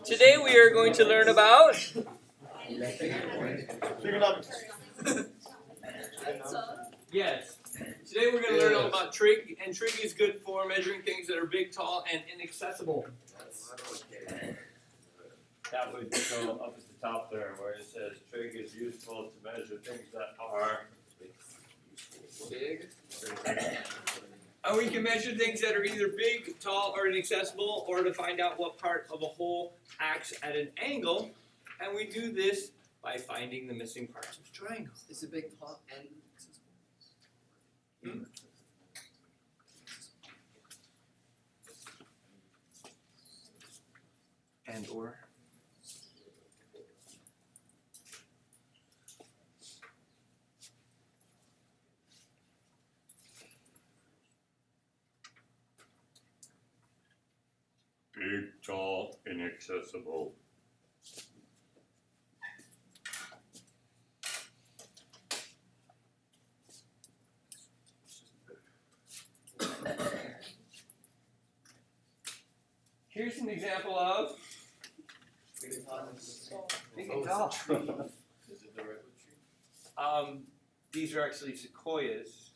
Today we are going to learn about yes. Today we're going to learn all about trig, and trig is good for measuring things that are big, tall, and inaccessible. That would go up at the top there where it says trig is useful to measure things that are big. And we can measure things that are either big, tall, or inaccessible, or to find out what part of a whole acts at an angle. And we do this by finding the missing parts of a triangle. Is it big, tall, and accessible? And or. big, tall, inaccessible. Here's an example of big and tall. Is it the redwood tree? These are actually sequoias,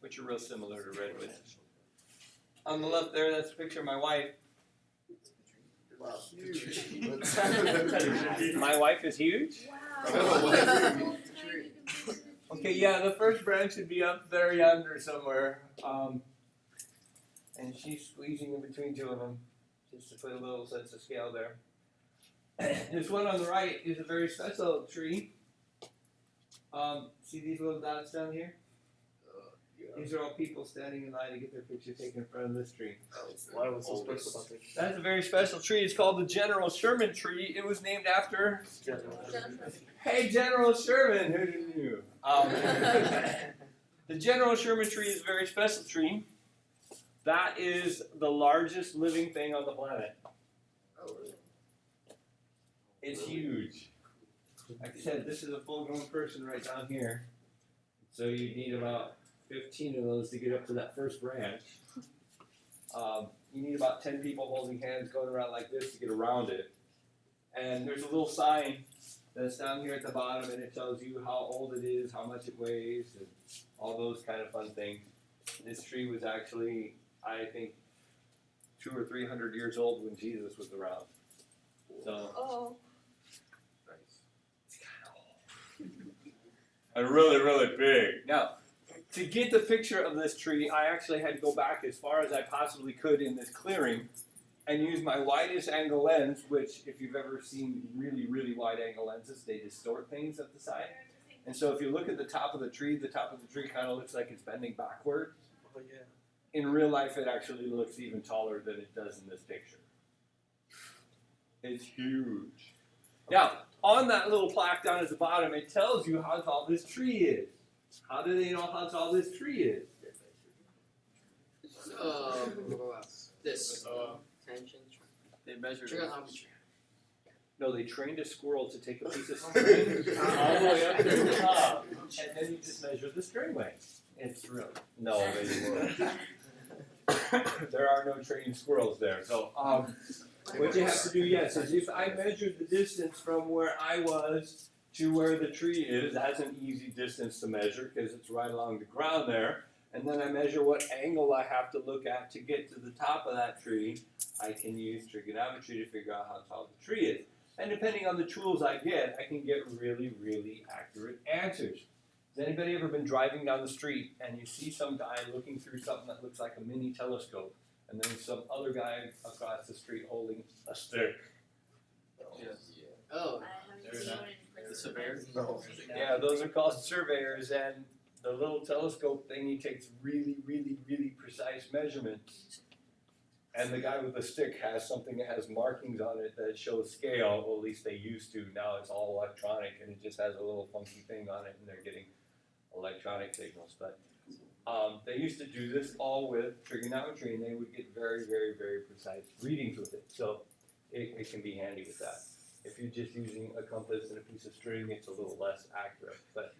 which are real similar to redwood. On the left there, that's a picture of my wife. Wow, huge. My wife is huge. Wow. Okay, yeah, the first branch would be up there yonder somewhere. And she's squeezing in between two of them, just to put a little sense of scale there. This one on the right is a very special tree. See these little dots down here? These are all people standing in line to get their picture taken in front of this tree. Why was so special about this? That's a very special tree. It's called the General Sherman tree. It was named after... Hey, General Sherman, who knew? The General Sherman tree is a very special tree. That is the largest living thing on the planet. Oh, really? It's huge. Like I said, this is a full-grown person right down here. So you need about 15 of those to get up to that first branch. You need about 10 people holding hands going around like this to get around it. And there's a little sign that's down here at the bottom, and it tells you how old it is, how much it weighs, and all those kind of fun things. This tree was actually, I think, 200 or 300 years old when Jesus was around. So it's kind of old. And really, really big. Now, to get the picture of this tree, I actually had to go back as far as I possibly could in this clearing and use my widest angle lens, which if you've ever seen really, really wide angle lenses, they distort things at the side. And so if you look at the top of the tree kind of looks like it's bending backward. Oh, yeah. In real life, it actually looks even taller than it does in this picture. It's huge. Now, on that little plaque down at the bottom, it tells you how tall this tree is. How do they know how tall this tree is? This. Tension. They measure it. Trigonometry. No, they trained a squirrel to take a piece of string all the way up to the top, and then you just measure the string length. It's real. No, they didn't. There are no trained squirrels there. So, what you have to do, yes, is if I measured the distance from where I was to where the tree is, that's an easy distance to measure because it's right along the ground there. And then I measure what angle I have to look at to get to the top of that tree. I can use trigonometry to figure out how tall the tree is. And depending on the tools I get, I can get really, really accurate answers. Has anybody ever been driving down the street and you see some guy looking through something that looks like a mini telescope, and then some other guy across the street holding a stick? Yes. Oh. The surveyor? No. Yeah, those are called surveyors, and the little telescope thingy takes really, really, really precise measurements. And the guy with the stick has something that has markings on it that shows scale, well, at least they used to. Now it's all electronic, and it just has a little funky thing on it, and they're getting electronic signals. But they used to do this all with trigonometry, and they would get very, very, very precise readings with it. So it can be handy with that. If you're just using a compass and a piece of string, it's a little less accurate. But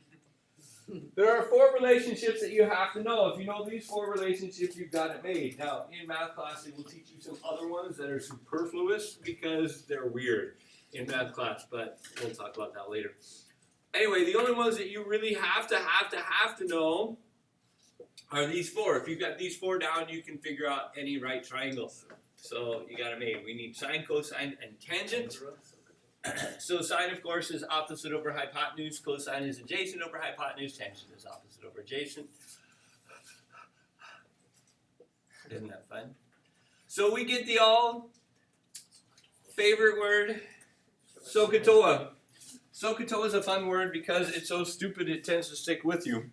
There are 4 relationships that you have to know. If you know these 4 relationships, you've got it made. Now, in math class, they will teach you some other ones that are superfluous because they're weird in math class, but we'll talk about that later. Anyway, the only ones that you really have to know are these 4. If you've got these 4 down, you can figure out any right triangle. So you got it made. We need sine, cosine, and tangent. So sine, of course, is opposite over hypotenuse. Cosine is adjacent over hypotenuse. Tangent is opposite over adjacent. Isn't that fun? So we get the all favorite word, SOHCAHTOA. SOHCAHTOA is a fun word because it's so stupid it tends to stick with you.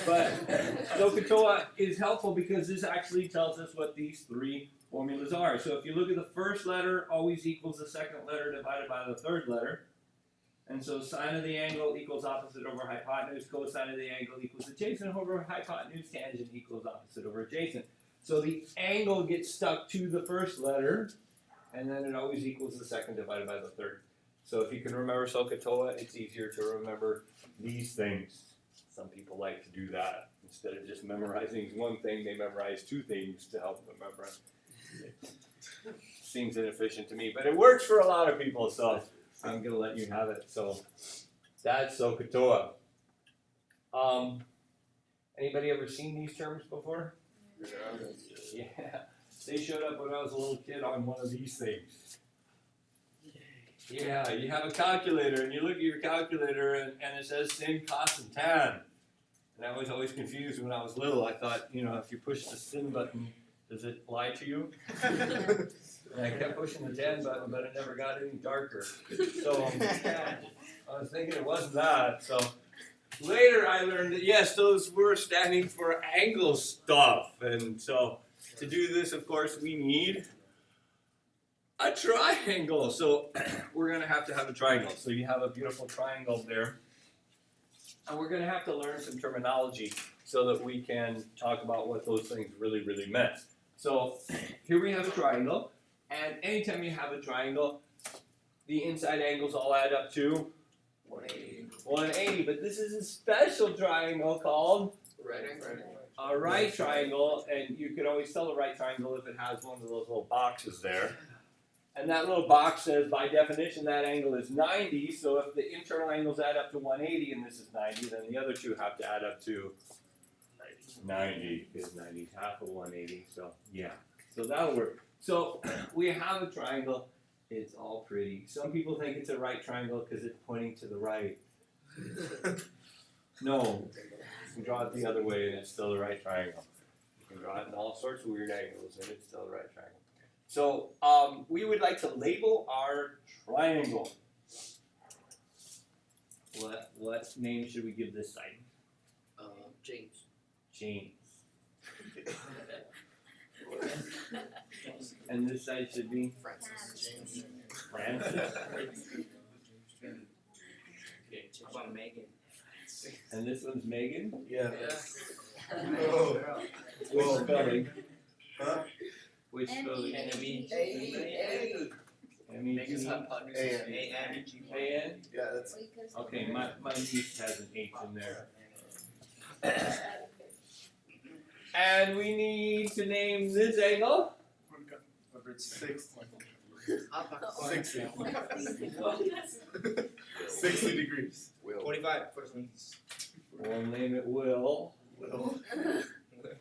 But SOHCAHTOA is helpful because this actually tells us what these 3 formulas are. So if you look at the first letter, always equals the second letter divided by the third letter. And so sine of the angle equals opposite over hypotenuse, cosine of the angle equals adjacent over hypotenuse, tangent equals opposite over adjacent. So the angle gets stuck to the first letter, and then it always equals the second divided by the third. So if you can remember SOHCAHTOA, it's easier to remember these things. Some people like to do that. Instead of just memorizing one thing, they memorize 2 things to help them memorize. It seems inefficient to me, but it works for a lot of people, so I'm going to let you have it. So that's SOHCAHTOA. Anybody ever seen these terms before? Yeah. They showed up when I was a little kid on one of these things. Yeah, you have a calculator, and you look at your calculator, and it says sin, cos, and tan. And I was always confused when I was little. I thought, if you push the sin button, does it lie to you? And I kept pushing the tan button, but it never got any darker. So I was thinking it wasn't that. So later I learned that, yes, those were standing for angle stuff. And so to do this, of course, we need a triangle. So we're going to have a triangle. So you have a beautiful triangle there. And we're going to have to learn some terminology so that we can talk about what those things really, really meant. So here we have a triangle. And anytime you have a triangle, the inside angles all add up to 180. But this is a special triangle called a right triangle. And you can always tell a right triangle if it has one of those little boxes there. And that little box says, by definition, that angle is 90. So if the internal angles add up to 180 and this is 90, then the other 2 have to add up to 90, because 90 is half of 180. So yeah, so that'll work. So we have a triangle. It's all pretty. Some people think it's a right triangle because it's pointing to the right. No, you can draw it the other way and it's still a right triangle. You can draw it in all sorts of weird angles and it's still a right triangle. So we would like to label our triangle. What name should we give this side? James. James. And this side should be Francis. Francis. How about Megan? And this one's Megan. Yeah. Oh. Which spelling? Huh? Which spelling? Megan's M-E-G. hypotenuse is A-N. A-N? Yeah, that's Okay, my niece has an H in there. And we need to name this angle. 60 degrees. 45. We'll name it Will.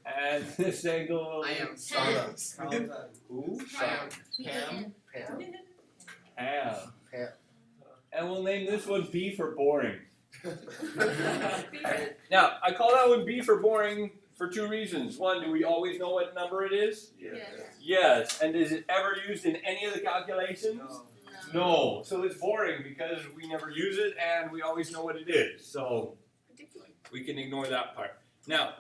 And this angle. I am Sawdust. Who? Pam. Pam. Pam. Pam. And we'll name this one B for boring. Now, I call that one B for boring for 2 reasons. One, do we always know what number it is? Yes. And is it ever used in any of the calculations? No. So it's boring because we never use it and we always know what it is. So we can ignore that part. Now,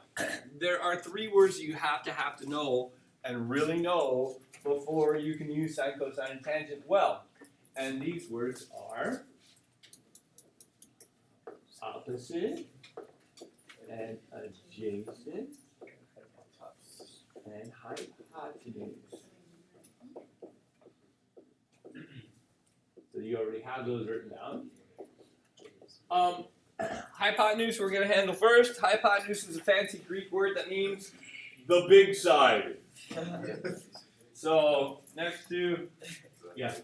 there are 3 words you have to know and really know before you can use sine, cosine, and tangent well. And these words are opposite and adjacent and hypotenuse. So you already have those written down. hypotenuse we're going to handle first. Hypotenuse is a fancy Greek word that means the big side. So next to, yeah,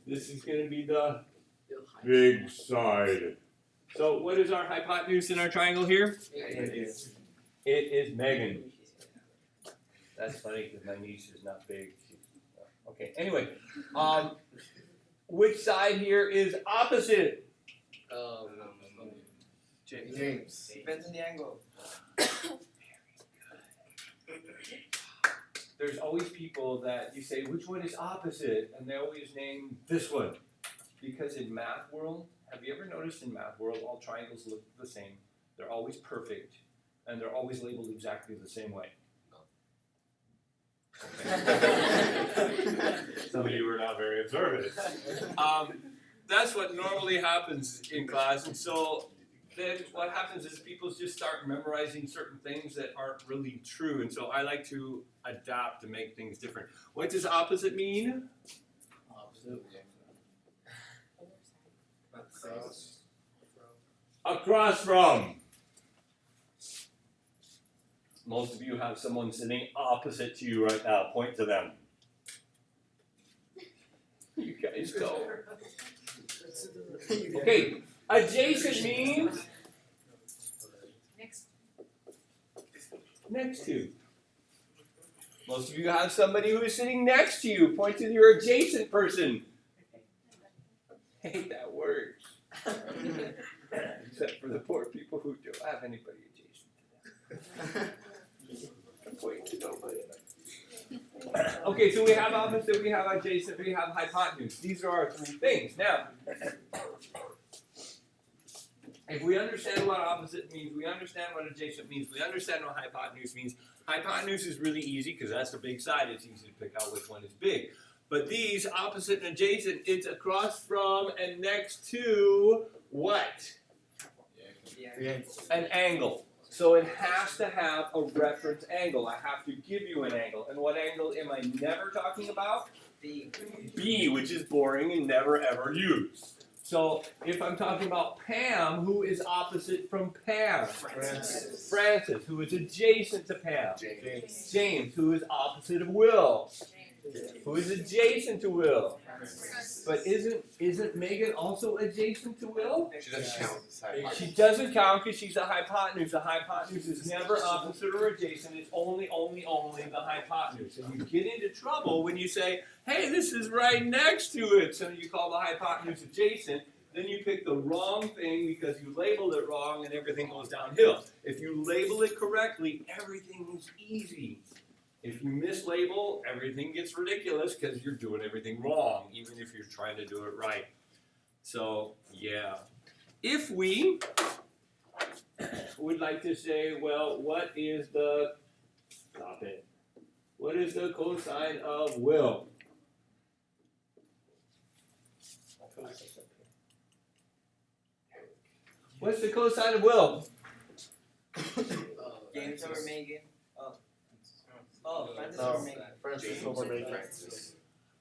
this is going to be the big side. So what is our hypotenuse in our triangle here? It is Megan. That's funny because my niece is not big. Okay, anyway, which side here is opposite? James. Depends on the angle. There's always people that you say, which one is opposite? And they always name this one. Because in math world, have you ever noticed in math world, all triangles look the same. They're always perfect. And they're always labeled exactly the same way. Some of you were not very observant. That's what normally happens in class. And so then what happens is people just start memorizing certain things that aren't really true. And so I like to adapt to make things different. What does opposite mean? Across from. Most of you have someone sitting opposite to you right now. Point to them. You guys go. Okay, adjacent means next to. Most of you have somebody who is sitting next to you. Point to your adjacent person. I hate that word. Except for the poor people who don't have anybody adjacent to them. Point to nobody. Okay, so we have opposite, we have adjacent, we have hypotenuse. These are our three things. Now, if we understand what opposite means, we understand what adjacent means, we understand what hypotenuse means. Hypotenuse is really easy because that's the big side. It's easy to pick out which one is big. But these, opposite and adjacent, it's across from and next to what? An angle. So it has to have a reference angle. I have to give you an angle. And what angle am I never talking about? B, which is boring and never ever used. So if I'm talking about Pam, who is opposite from Pam? Francis. Francis, who is adjacent to Pam? James. James, who is opposite of Will? Who is adjacent to Will? But isn't Megan also adjacent to Will? She doesn't count. She doesn't count because she's a hypotenuse. A hypotenuse is never opposite or adjacent. It's only the hypotenuse. And you get into trouble when you say, hey, this is right next to it. So you call the hypotenuse adjacent. Then you pick the wrong thing because you labeled it wrong and everything goes downhill. If you label it correctly, everything is easy. If you mislabel, everything gets ridiculous because you're doing everything wrong, even if you're trying to do it right. So, yeah. If we would like to say, well, what is the, stop it, what is the cosine of Will? What's the cosine of Will? James over Megan. Oh, Francis No, over Megan. Francis over Megan.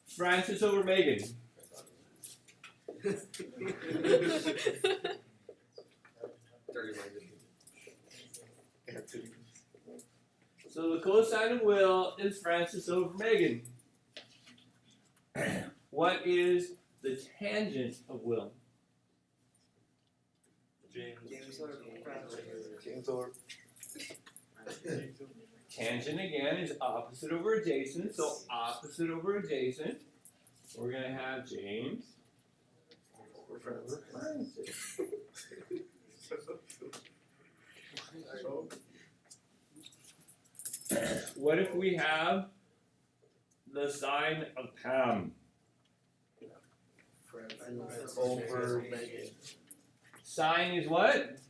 Francis over Megan. So the cosine of Will is Francis over Megan. What is the tangent of Will? James over Francis. James over. Tangent again is opposite over adjacent, so opposite over adjacent. We're going to have James over Francis. What if we have the sine of Pam? Francis over Megan. Sine is what?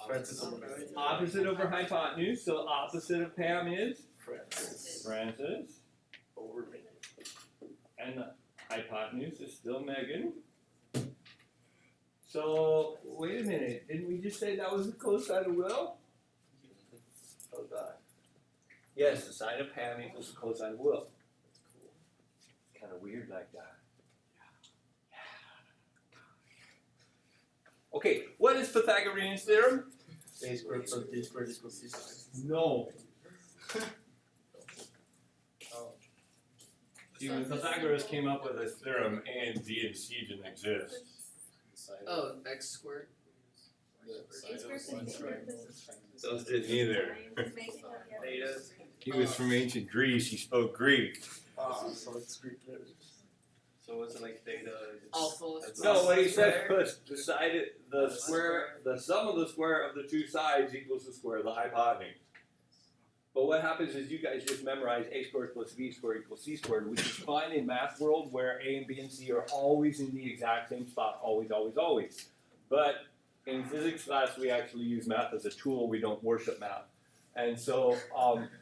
Francis over Megan. Opposite over hypotenuse, so opposite of Pam is Francis Francis. over Megan. And the hypotenuse is still Megan. So, wait a minute. Didn't we just say that was the cosine of Will? Oh, God. Yes, the sine of Pam equals the cosine of Will. It's kind of weird like that. Okay, what is Pythagorean theorem? A squared plus B squared equals C squared. No. See, when Pythagoras came up with this theorem, A and B and C didn't exist. Oh, x squared. Those didn't either. Theta. He was from ancient Greece, he spoke Greek. So it's Greek letters. So was it like theta? Alpha. No, what he said was the square, the sum of the square of the two sides equals the square of the hypotenuse. But what happens is you guys just memorize a squared plus b squared equals c squared, which is fine in math world where a and b and c are always in the exact same spot, always, always, always. But in physics class, we actually use math as a tool. We don't worship math. And so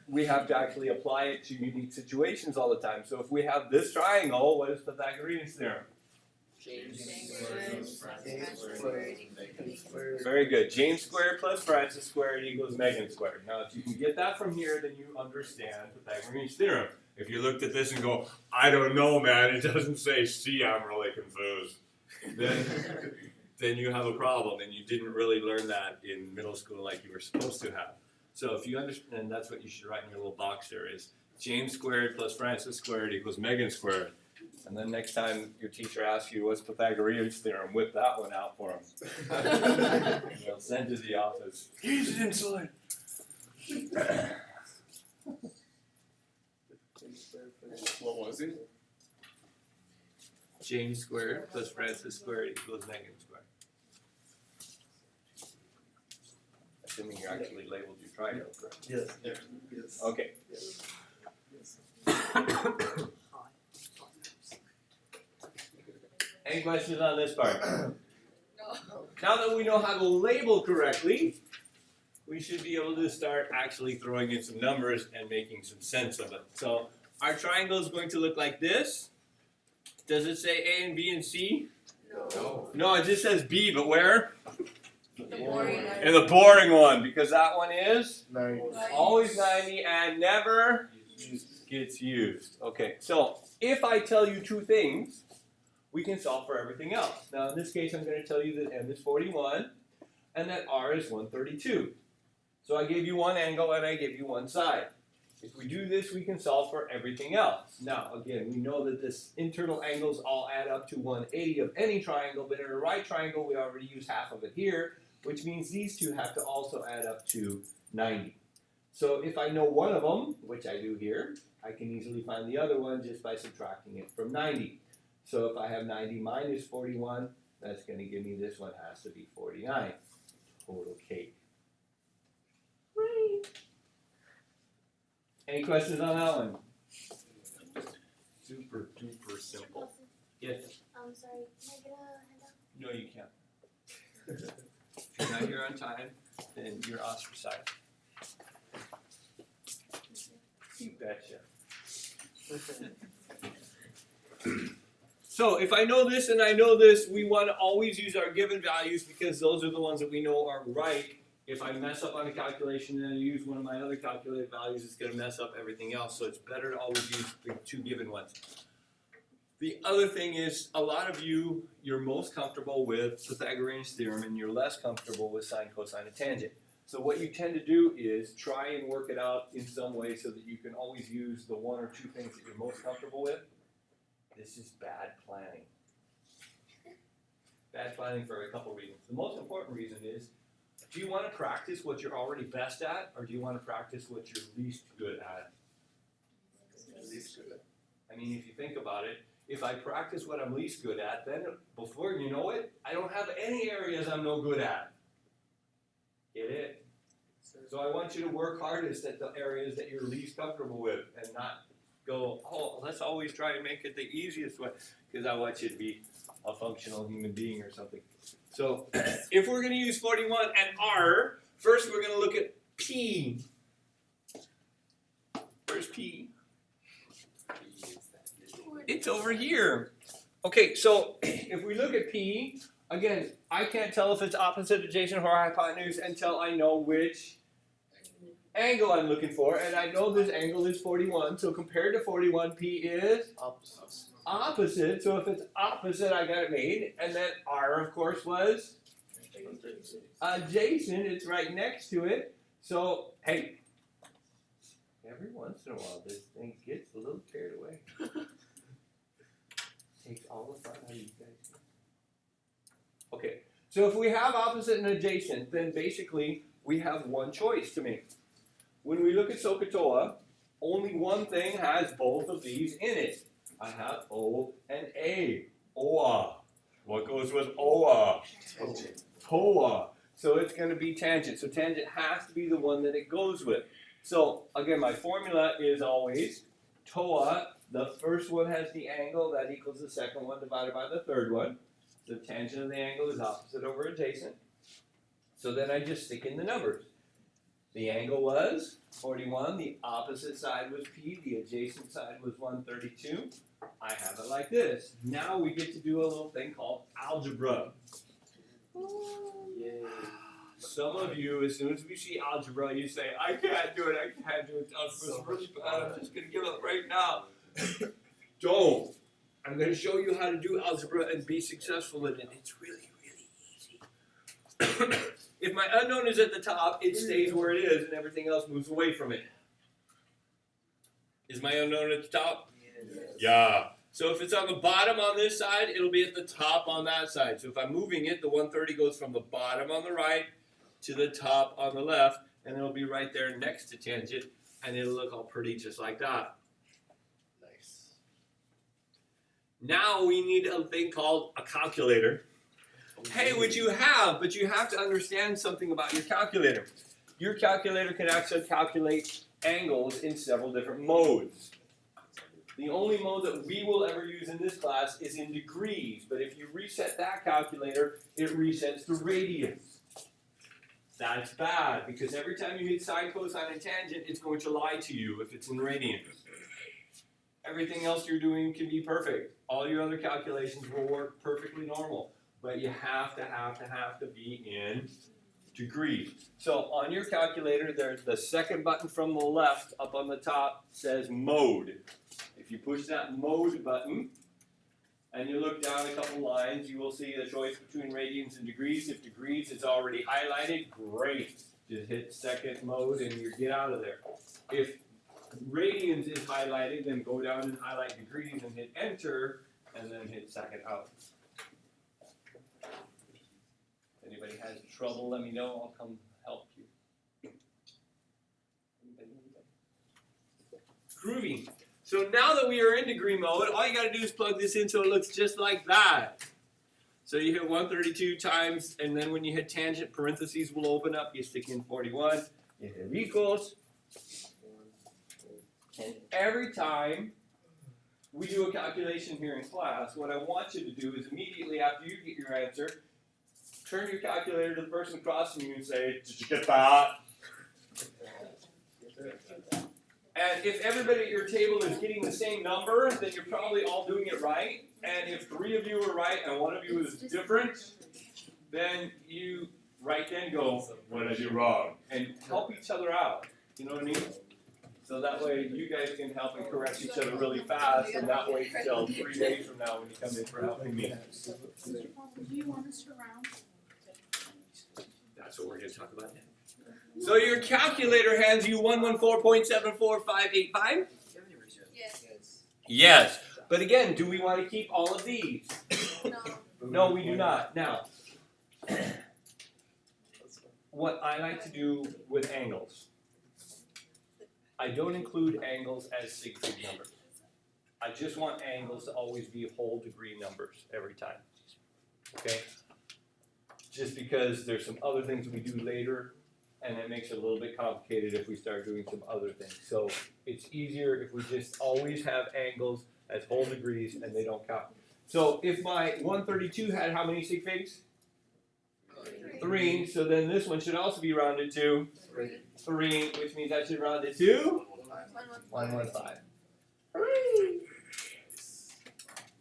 we have to actually apply it to unique situations all the time. So if we have this triangle, what is Pythagorean's theorem? Very good. James squared plus Francis squared equals Megan squared. Now, if you can get that from here, then you understand Pythagorean's theorem. If you looked at this and go, I don't know, man, it doesn't say C, I'm really confused. Then you have a problem, and you didn't really learn that in middle school like you were supposed to have. So if you understand, and that's what you should write in your little box there is James squared plus Francis squared equals Megan squared. And then next time your teacher asks you what's Pythagorean's theorem, whip that one out for him. They'll send to the office. He's inside. What was it? James squared plus Francis squared equals Megan squared. Assuming you actually labeled your triangle correct. Yes. Yes. Okay. Yes. Any questions on this part? Now that we know how to label correctly, we should be able to start actually throwing in some numbers and making some sense of it. So our triangle is going to look like this. Does it say A and B and C? No. No, it just says B, but where? The boring one. In the boring one, because that one is 90. always 90 and never gets used. Okay, so if I tell you two things, we can solve for everything else. Now in this case, I'm going to tell you that M is 41 and that R is 132. So I gave you one angle and I gave you one side. If we do this, we can solve for everything else. Now, again, we know that this internal angles all add up to 180 of any triangle, but in a right triangle, we already use half of it here, which means these two have to also add up to 90. So if I know one of them, which I do here, I can easily find the other one just by subtracting it from 90. So if I have 90 minus 41, that's going to give me this one has to be 49. Total cake. Right. Any questions on that one? Super duper simple. Yes. I'm sorry, can I get a handout? No, you can't. If you're not here on time, then you're ostracized. You betcha. So if I know this and I know this, we want to always use our given values because those are the ones that we know are right. If I mess up on a calculation and I use one of my other calculated values, it's going to mess up everything else. So it's better to always use the two given ones. The other thing is, a lot of you, you're most comfortable with Pythagorean's theorem and you're less comfortable with sine, cosine, and tangent. So what you tend to do is try and work it out in some way so that you can always use the one or two things that you're most comfortable with. This is bad planning. Bad planning for a couple reasons. The most important reason is, do you want to practice what you're already best at, or do you want to practice what you're least good at? Least good. I mean, if you think about it, if I practice what I'm least good at, then before you know it, I don't have any areas I'm no good at. Get it? So I want you to work hardest at the areas that you're least comfortable with and not go, oh, let's always try and make it the easiest way, because I want you to be a functional human being or something. So if we're going to use 41 and R, first we're going to look at P. Where's P? It's over here. Okay, so if we look at P, again, I can't tell if it's opposite, adjacent, or hypotenuse until I know which angle I'm looking for, and I know this angle is 41, so compared to 41, P is opposite, so if it's opposite, I got it made, and then R, of course, was Adjacent, it's right next to it. So, hey, every once in a while this thing gets a little carried away. Takes all the fun out of you guys. Okay, so if we have opposite and adjacent, then basically we have one choice to make. When we look at SOHCAHTOA, only one thing has both of these in it. I have O and A. OA. What goes with OA? TOA. So it's going to be tangent. So tangent has to be the one that it goes with. So again, my formula is always TOA. The first one has the angle. That equals the second one divided by the third one. The tangent of the angle is opposite over adjacent. So then I just stick in the numbers. The angle was 41. The opposite side was P. The adjacent side was 132. I have it like this. Now we get to do a little thing called algebra. Yay. Some of you, as soon as we see algebra, you say, I can't do it, I can't do it. Algebra's really bad. I'm just going to give up right now. Don't. I'm going to show you how to do algebra and be successful in it. It's really, really easy. If my unknown is at the top, it stays where it is and everything else moves away from it. Is my unknown at the top? Yeah. So if it's on the bottom on this side, it'll be at the top on that side. So if I'm moving it, the 130 goes from the bottom on the right to the top on the left, and it'll be right there next to tangent, and it'll look all pretty just like that. Nice. Now we need a thing called a calculator. Hey, which you have, but you have to understand something about your calculator. Your calculator can actually calculate angles in several different modes. The only mode that we will ever use in this class is in degrees, but if you reset that calculator, it resets to radians. That's bad, because every time you hit sine, cosine, and tangent, it's going to lie to you if it's in radians. Everything else you're doing can be perfect. All your other calculations will work perfectly normal, but you have to be in degrees. So on your calculator, there's the second button from the left up on the top says mode. If you push that mode button and you look down a couple lines, you will see the choice between radians and degrees. If degrees is already highlighted, great. Just hit second mode and you get out of there. If radians is highlighted, then go down and highlight degrees and hit enter and then hit second out. If anybody has trouble, let me know. I'll come help you. Groovy. So now that we are in degree mode, all you got to do is plug this in so it looks just like that. So you hit 132 times, and then when you hit tangent, parentheses will open up. You stick in 41, you hit equals. And every time we do a calculation here in class, what I want you to do is immediately after you get your answer, turn your calculator to the person across from you and say, did you get that? And if everybody at your table is getting the same number, then you're probably all doing it right. And if 3 of you are right and 1 of you is different, then you right then go, what did I do wrong? And help each other out. You know what I mean? So that way you guys can help and correct each other really fast and not wait until 3 days from now when you come in for helping me. Do you want us to round? That's what we're going to talk about now. So your calculator hands you 114.74585? Yes. Yes. But again, do we want to keep all of these? No. No, we do not. Now, what I like to do with angles, I don't include angles as sig fig numbers. I just want angles to always be whole degree numbers every time. Okay? Just because there's some other things we do later, and it makes it a little bit complicated if we start doing some other things. So it's easier if we just always have angles as whole degrees and they don't count. So if my 132 had how many sig figs? 3. So then this one should also be rounded to 3, which means I should round it to 115.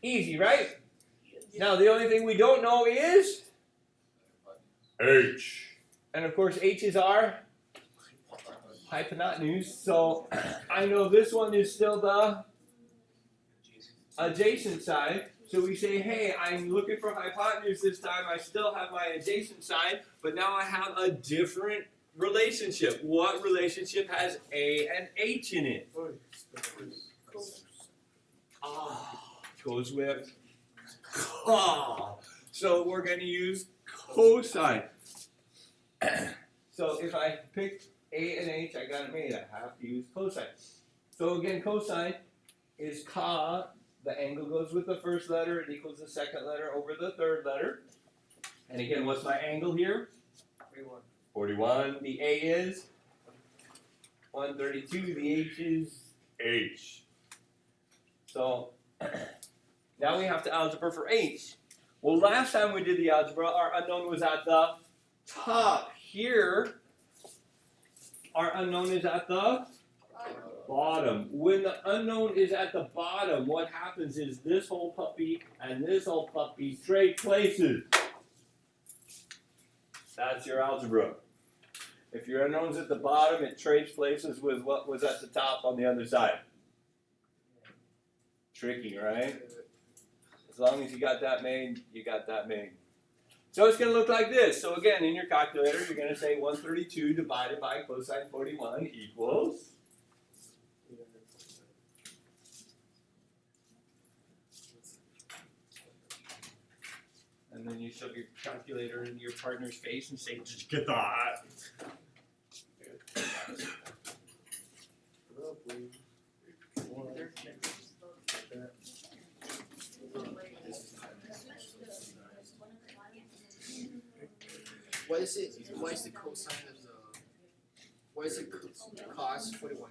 Easy, right? Now the only thing we don't know is H. And of course H is our hypotenuse. So I know this one is still the adjacent side. So we say, hey, I'm looking for hypotenuse this time. I still have my adjacent side, but now I have a different relationship. What relationship has A and H in it? Goes with so we're going to use cosine. So if I pick A and H, I got it made. I have to use cosine. So again, cosine is ca. The angle goes with the first letter. It equals the second letter over the third letter. And again, what's my angle here? 41. The A is 132. The H is H. So now we have to algebra for H. Well, last time we did the algebra, our unknown was at the top. Here, our unknown is at the bottom. When the unknown is at the bottom, what happens is this whole puppy and this whole puppy trade places. That's your algebra. If your unknown's at the bottom, it trades places with what was at the top on the other side. Tricky, right? As long as you got that made, you got that made. So it's going to look like this. So again, in your calculator, you're going to say 132 divided by cosine 41 equals. And then you shove your calculator into your partner's face and say, just get that. Why is the cosine of the, why is it cos 41?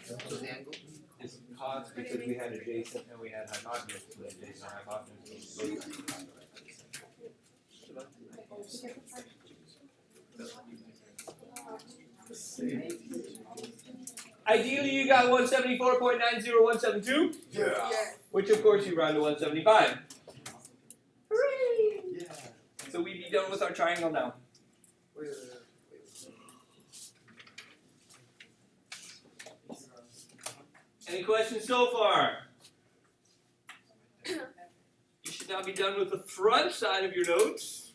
So the angle? It's cos because we had adjacent and we had hypotenuse. The adjacent and hypotenuse. Ideally, you got 174.90172. Yeah. Which of course you round to 175. Hooray! Yeah. So we'd be done with our triangle now. Wait. Any questions so far? You should now be done with the front side of your notes,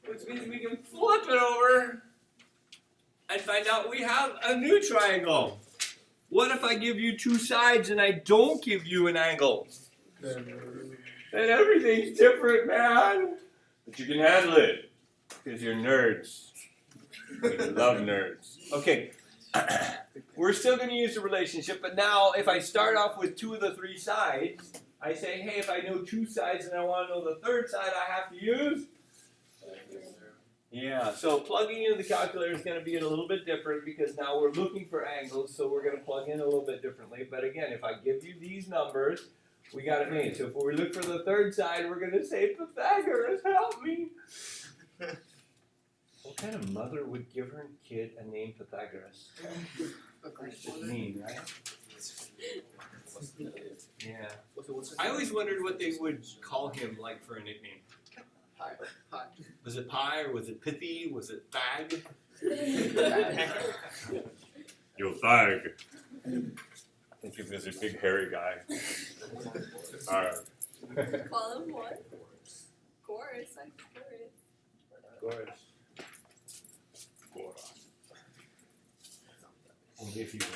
which means we can flip it over and find out we have a new triangle. What if I give you two sides and I don't give you an angle? Then everything's different, man. But you can handle it because you're nerds. We love nerds. Okay. We're still going to use the relationship, but now if I start off with two of the three sides, I say, hey, if I know two sides and I want to know the third side, I have to use? Yeah, so plugging into the calculator is going to be a little bit different because now we're looking for angles, so we're going to plug in a little bit differently. But again, if I give you these numbers, we got it made. So if we look for the third side, we're going to say, Pythagoras, help me. What kind of mother would give her kid a name Pythagoras? That's just mean, right? Yeah. I always wondered what they would call him, like, for a nickname. Pi. Was it Pi, or was it Pithy? Was it Thag? Yo, Thag. I think it was a big hairy guy. Alright. Call him what? Chorus, like chorus. Goras. Only if you were a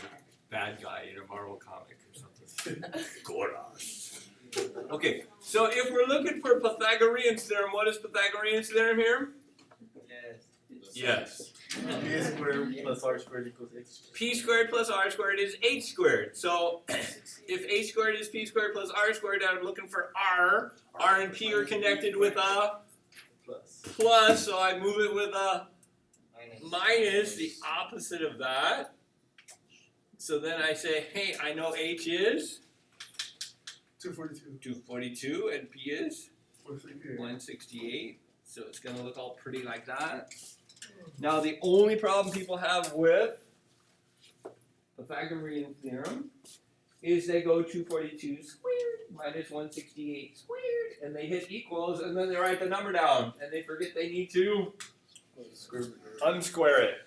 bad guy in a Marvel comic or something. Goras. Okay, so if we're looking for Pythagorean's theorem, what is Pythagorean's theorem here? Yes. P squared plus R squared equals H squared. P squared plus R squared is H squared. So if H squared is P squared plus R squared, I'm looking for R. R and P are connected with a plus, so I move it with a minus, the opposite of that. So then I say, hey, I know H is 242 and P is 168. So it's going to look all pretty like that. Now the only problem people have with Pythagorean theorem is they go 242 squared minus 168 squared, and they hit equals, and then they write the number down, and they forget they need to unsquare it.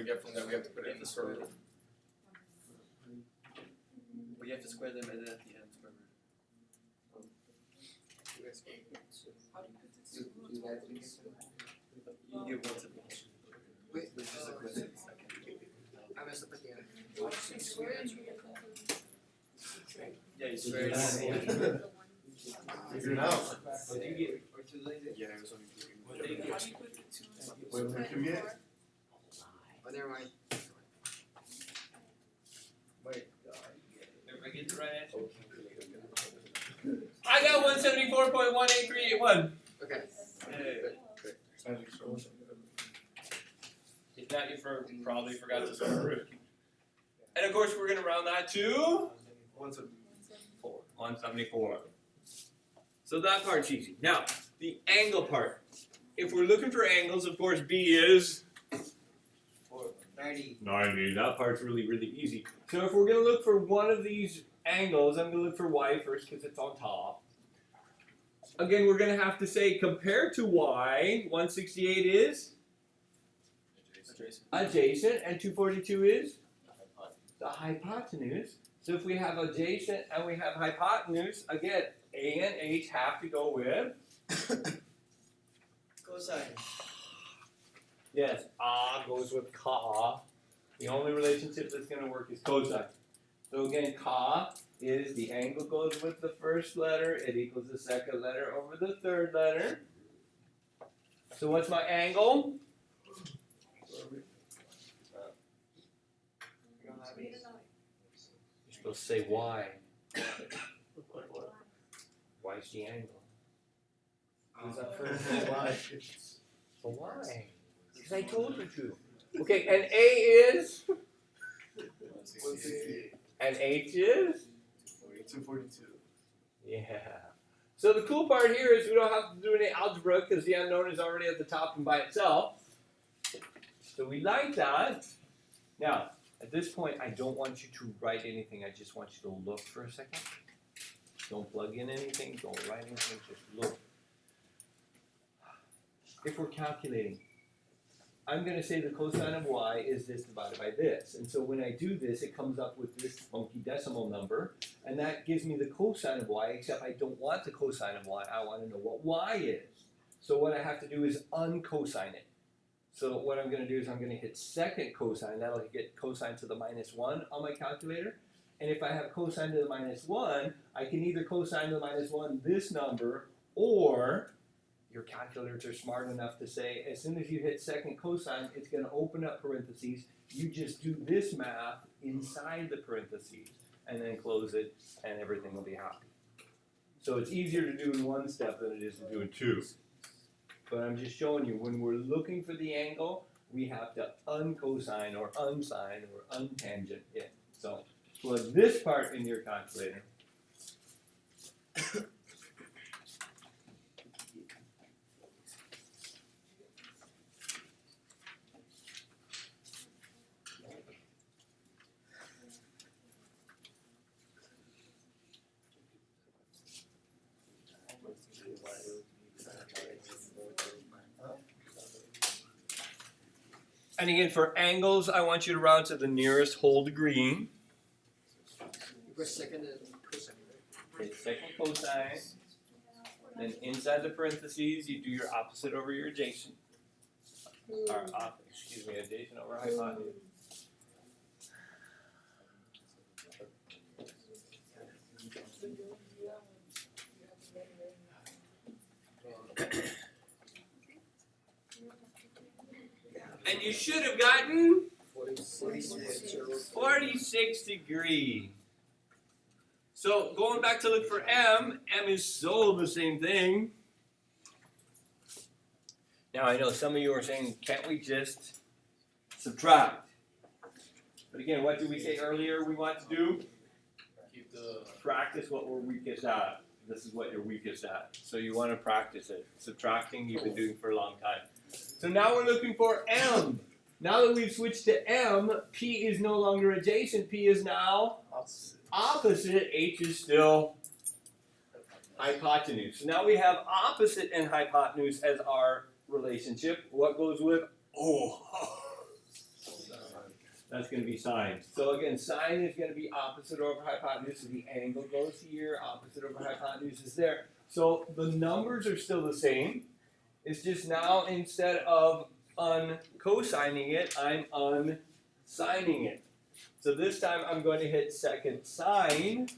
get from that, we have to put it in the square root. But you have to square them and then at the end square root. You give one to each. Wait, Which is a question second. I messed up again. Yeah, you square it. Figure it out. What do you get? Or two later. Yeah, it was only two. What do you get? Wait, what did you get? Oh, never mind. Wait. Everybody get the right answer? I got 174.18381. Okay. If not, you probably forgot to square root. And of course, we're going to round that to 174. So that part's easy. Now, the angle part. If we're looking for angles, of course, B is 90. 90. That part's really, really easy. So if we're going to look for one of these angles, I'm going to look for Y first because it's on top. Again, we're going to have to say compared to Y, 168 is adjacent and 242 is the hypotenuse. So if we have adjacent and we have hypotenuse, again, A and H have to go with Cosine. yes, A goes with Ka. The only relationship that's going to work is cosine. So again, Ka is the angle goes with the first letter. It equals the second letter over the third letter. So what's my angle? You're supposed to say Y. Y's the angle. Who's up first? So why? Because I told you to. Okay, and A is? 168. And H is? 242. Yeah. So the cool part here is we don't have to do any algebra because the unknown is already at the top and by itself. So we like that. Now, at this point, I don't want you to write anything. I just want you to look for a second. Don't plug in anything. Don't write anything. Just look. If we're calculating, I'm going to say the cosine of y is this divided by this. And so when I do this, it comes up with this funky decimal number. And that gives me the cosine of y, except I don't want the cosine of y. I want to know what y is. So what I have to do is uncosine it. So what I'm going to do is I'm going to hit second cosine. That'll get cosine to the -1 on my calculator. And if I have cosine to the -1, I can either cosine to the -1 this number, or your calculators are smart enough to say as soon as you hit second cosine, it's going to open up parentheses. You just do this math inside the parentheses and then close it, and everything will be happy. So it's easier to do in one step than it is to do in two. But I'm just showing you, when we're looking for the angle, we have to uncosine or unsine or untangent it. So plug this part in your calculator. And again, for angles, I want you to round to the nearest whole degree. You go second and cosine. Hit second cosine. Then inside the parentheses, you do your opposite over your adjacent. Or adjacent over hypotenuse. And you should have gotten 46 degree. So going back to look for M, M is so the same thing. Now I know some of you are saying, can't we just subtract? But again, what did we say earlier we want to do? Keep the Practice what we're weakest at. This is what you're weakest at. So you want to practice it. Subtracting you've been doing for a long time. So now we're looking for M. Now that we've switched to M, P is no longer adjacent. P is now opposite. H is still hypotenuse. So now we have opposite and hypotenuse as our relationship. What goes with? Oh. That's going to be sine. So again, sine is going to be opposite over hypotenuse, so the angle goes here, opposite over hypotenuse is there. So the numbers are still the same. It's just now instead of uncosigning it, I'm unsigning it. So this time I'm going to hit second sine,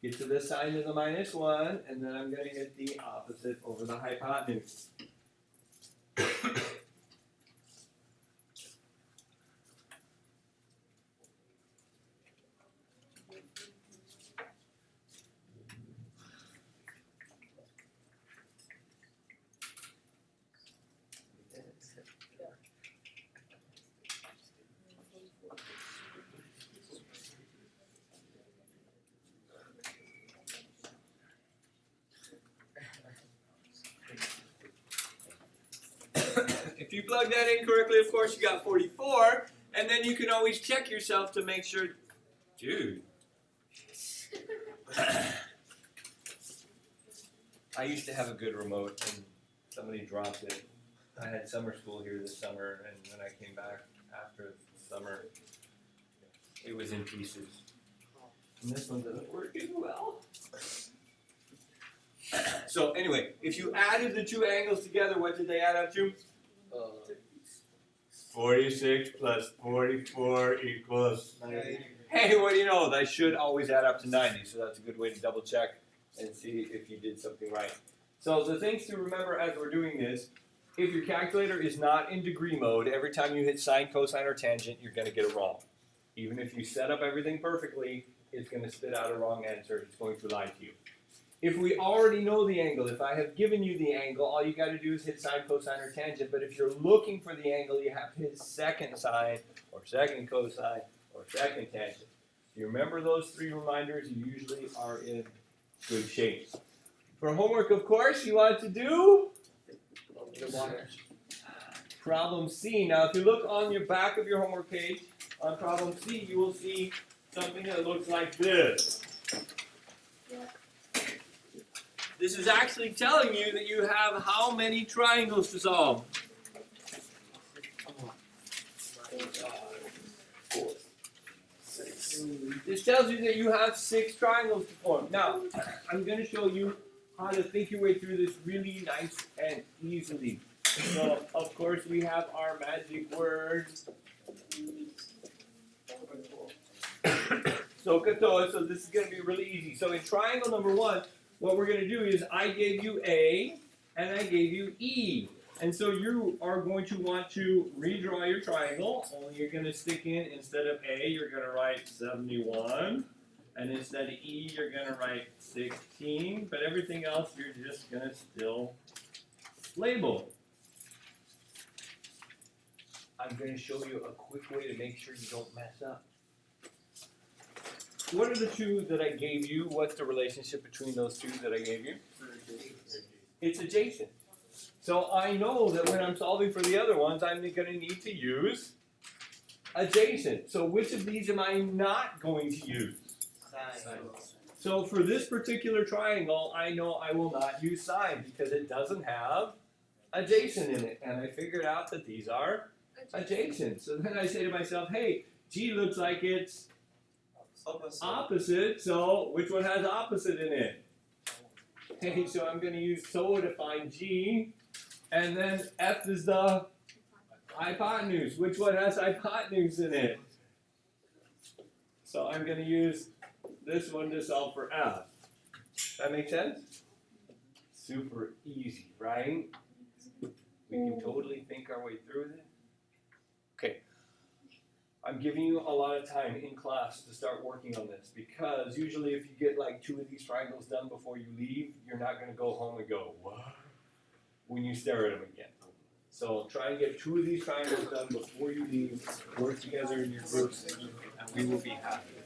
get to the sine of the -1, and then I'm going to hit the opposite over the hypotenuse. If you plug that in correctly, of course, you got 44, and then you can always check yourself to make sure, dude. I used to have a good remote and somebody dropped it. I had summer school here this summer, and when I came back after summer, it was in pieces. And this one doesn't work as well. So anyway, if you added the two angles together, what did they add up to? 46 plus 44 equals 90. Hey, what do you know? They should always add up to 90, so that's a good way to double check and see if you did something right. So the things to remember as we're doing this, if your calculator is not in degree mode, every time you hit sine, cosine, or tangent, you're going to get it wrong. Even if you set up everything perfectly, it's going to spit out a wrong answer. It's going to lie to you. If we already know the angle, if I have given you the angle, all you got to do is hit sine, cosine, or tangent. But if you're looking for the angle, you have to hit second sine, or second cosine, or second tangent. If you remember those three reminders, you usually are in good shape. For homework, of course, you want to do problem C. Now, if you look on your back of your homework page, on problem C, you will see something that looks like this. This is actually telling you that you have how many triangles to solve. This tells you that you have 6 triangles to form. Now, I'm going to show you how to think your way through this really nice and easily. So, of course, we have our magic word. So this is going to be really easy. So in triangle number 1, what we're going to do is I gave you A and I gave you E. And so you are going to want to redraw your triangle, only you're going to stick in, instead of A, you're going to write 71. And instead of E, you're going to write 16. But everything else, you're just going to still label. I'm going to show you a quick way to make sure you don't mess up. What are the two that I gave you? What's the relationship between those two that I gave you? It's adjacent. So I know that when I'm solving for the other ones, I'm going to need to use adjacent. So which of these am I not going to use? Sine. So for this particular triangle, I know I will not use sine because it doesn't have adjacent in it. And I figured out that these are adjacent. So then I say to myself, hey, G looks like it's opposite, so which one has opposite in it? Okay, so I'm going to use so to find G, and then F is the hypotenuse. Which one has hypotenuse in it? So I'm going to use this one to solve for F. That make sense? Super easy, right? We can totally think our way through this. Okay. I'm giving you a lot of time in class to start working on this because usually if you get like 2 of these triangles done before you leave, you're not going to go home and go, what? When you stare at them again. So try and get 2 of these triangles done before you leave, work together in your groups, and we will be happy.